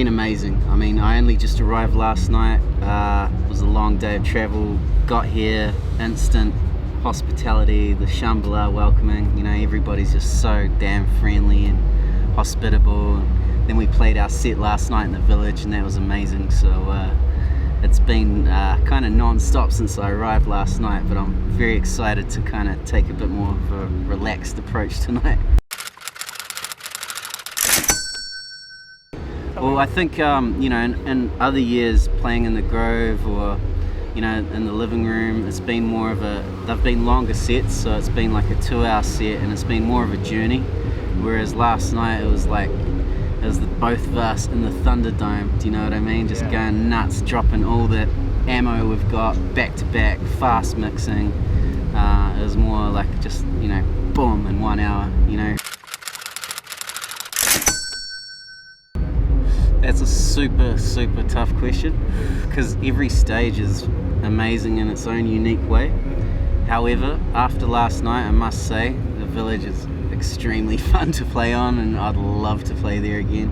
been amazing. I mean, I only just arrived last night. It was a long day of travel. Got here, instant hospitality, the Shambhala welcoming. You know, everybody's just so damn friendly and hospitable. Then we played our set last night in the village, and that was amazing. So it's been kind of non-stop since I arrived last night, but I'm very excited to kind of take a bit more of a relaxed approach tonight. Well, I think, you know, in other years playing in the Grove or, you know, in the living room, it's been more of they've been longer sets, so it's been like a 2-hour set, and it's been more of a journey. Whereas last night it was the both of us in the Thunderdome, do you know what I mean? Just going nuts, dropping all the ammo we've got back to back, fast mixing. It was more like just, you know, boom, in 1 hour, you know. That's a super, super tough question, because every stage is amazing in its own unique way. However, after last night, I must say, the village is extremely fun to play on, and I'd love to play there again.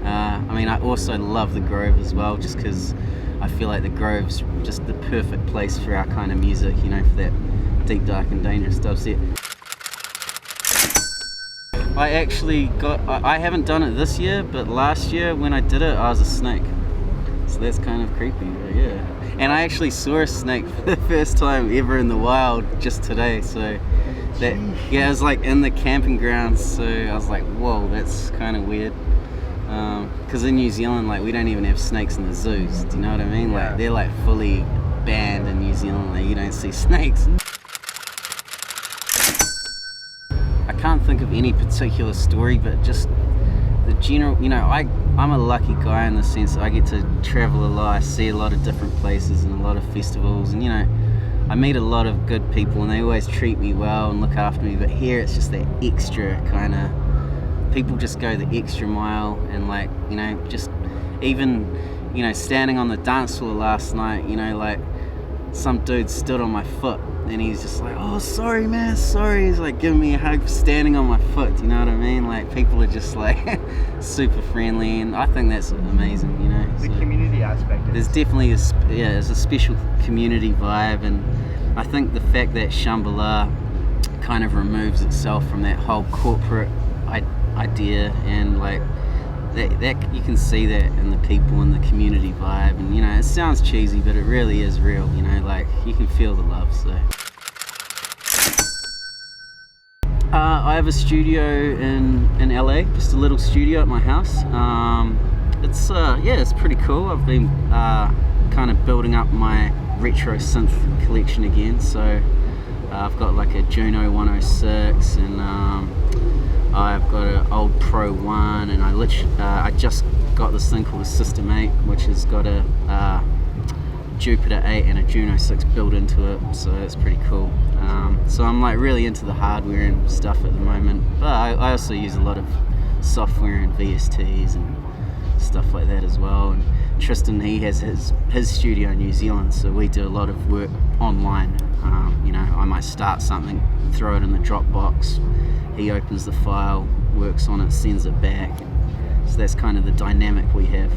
I mean, I also love the Grove as well, just because I feel like the Grove's just the perfect place for our kind of music, you know, for that deep, dark and dangerous dubstep. I haven't done it this year, but last year when I did it, I was a snake. So that's kind of creepy, but yeah. And I actually saw a snake for the first time ever in the wild just today, so that, yeah, it was like in the camping grounds, so I was like, whoa, that's kind of weird. Because in New Zealand, like, we don't even have snakes in the zoos, do you know what I mean? Like, they're like fully banned in New Zealand, like, you don't see snakes. I can't think of any particular story, but just the general, you know, I'm a lucky guy in the sense that I get to travel a lot. I see a lot of different places and a lot of festivals, and, you know, I meet a lot of good people, and they always treat me well and look after me. But here it's just that extra kind of, people just go the extra mile, and, like, you know, just even, you know, standing on the dance floor last night, you know, like, some dude stood on my foot, and he's just like, oh, sorry man, sorry. He's like giving me a hug for standing on my foot, you know what I mean? Like, people are just like super friendly, and I think that's amazing, you know. The community aspect. There's definitely there's a special community vibe, and I think the fact that Shambhala kind of removes itself from that whole corporate idea, and like that you can see that in the people and the community vibe, and, you know, it sounds cheesy, but it really is real, you know, like, you can feel the love. So I have a studio in LA, just a little studio at my house. It's pretty cool. I've been kind of building up my retro synth collection again, so I've got like a Juno 106, and I've got an old Pro 1, and I just got this thing called a System 8, which has got a Jupiter 8 and a Juno 6 built into it, so it's pretty cool. So I'm like really into the hardware and stuff at the moment, but I also use a lot of software and VSTs and stuff like that as well. And Tristan, he has his studio in New Zealand, so we do a lot of work online. You know, I might start something, throw it in the Dropbox, he opens the file, works on it, sends it back. So that's kind of the dynamic we have.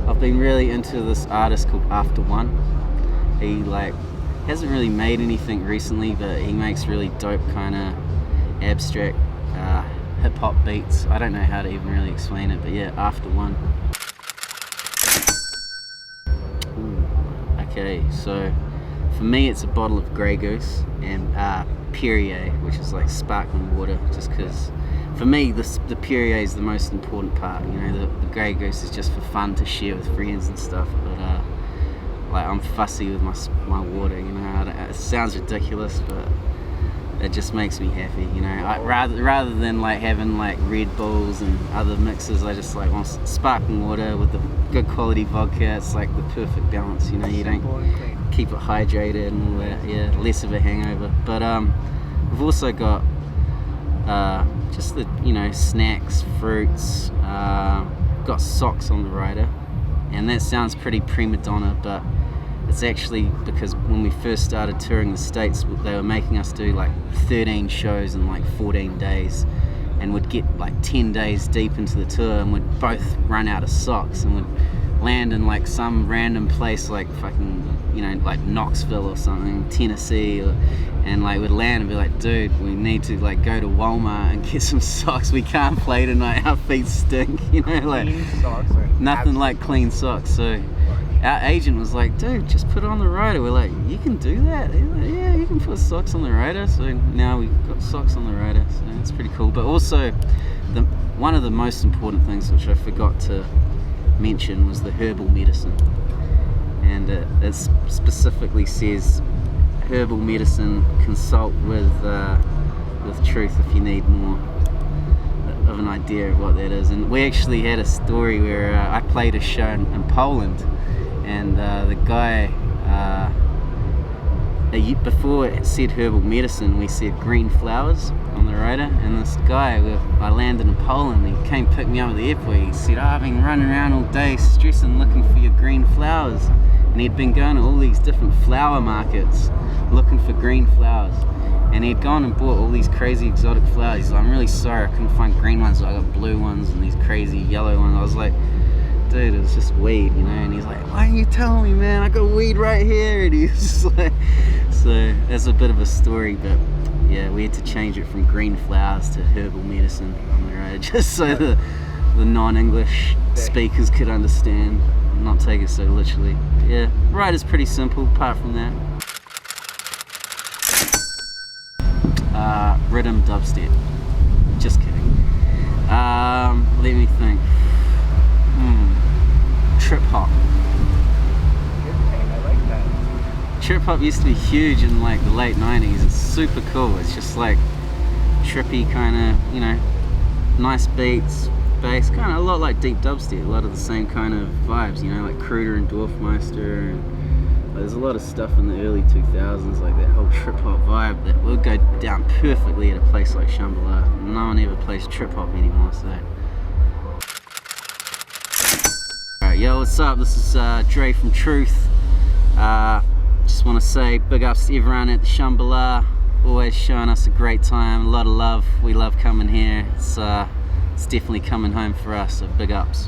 I've been really into this artist called After One. He like hasn't really made anything recently, but he makes really dope kind of abstract hip hop beats. I don't know how to even really explain it, but yeah, After One. Ooh, okay, so for me it's a bottle of Grey Goose and Perrier, which is like sparkling water, just because for me the Perrier is the most important part. You know, the Grey Goose is just for fun to share with friends and stuff, but like, I'm fussy with my water, you know. It sounds ridiculous, but it just makes me happy, you know. Rather than like having like Red Bulls and other mixes, I just like want sparkling water with the good quality vodka. It's like the perfect balance, you know. You don't keep it hydrated and all that. Yeah, less of a hangover. But we've also got just the, you know, snacks, fruits. Got socks on the rider, and that sounds pretty prima donna, but it's actually because when we first started touring the States, they were making us do like 13 shows in like 14 days, and would get like 10 days deep into the tour and would both run out of socks and would land in like some random place like fucking, you know, like Knoxville or something, Tennessee, and like would land and be like, dude, we need to like go to Walmart and get some socks, we can't play tonight, our feet stink, you know, like Clean socks are nothing like clean socks. So our agent was like, dude, just put it on the rider. We're like, you can do that? He's like, yeah, you can put socks on the rider. So now we've got socks on the rider, so it's pretty cool. But also, one of the most important things which I forgot to mention was the herbal medicine. And it specifically says, herbal medicine, consult with Truth if you need more of an idea of what that is. And we actually had a story where I played a show in Poland, and the guy, before it said herbal medicine, we said green flowers on the rider, and this guy, I landed in Poland, he came pick me up at the airport. He said, I've been running around all day stressing looking for your green flowers, and he'd been going to all these different flower markets looking for green flowers, and he'd gone and bought all these crazy exotic flowers. He's like, I'm really sorry, I couldn't find green ones, I got blue ones and these crazy yellow ones. I was like, dude, it was just weed, you know. And he's like, why didn't you tell me, man, I got weed right here. And he was just like, so that's a bit of a story, but yeah, we had to change it from green flowers to herbal medicine on the road, just so the non-English speakers could understand and not take it so literally. But yeah, ride is pretty simple apart from that. Rhythm dubstep. Just kidding. Let me think. Trip hop. Good name, I like that. Trip hop used to be huge in like the late 90s. It's super cool. It's just like trippy kind of, you know, nice beats, bass, kind of a lot like deep dubstep. A lot of the same kind of vibes, you know, like Kruder and Dorfmeister, and there's a lot of stuff in the early 2000s, like that whole trip hop vibe that would go down perfectly at a place like Shambhala. No one ever plays trip hop anymore, so. Alright, yo, what's up? This is Dre from Truth. Just want to say big ups to everyone at the Shambhala. Always showing us a great time, a lot of love. We love coming here. It's definitely coming home for us, so big ups.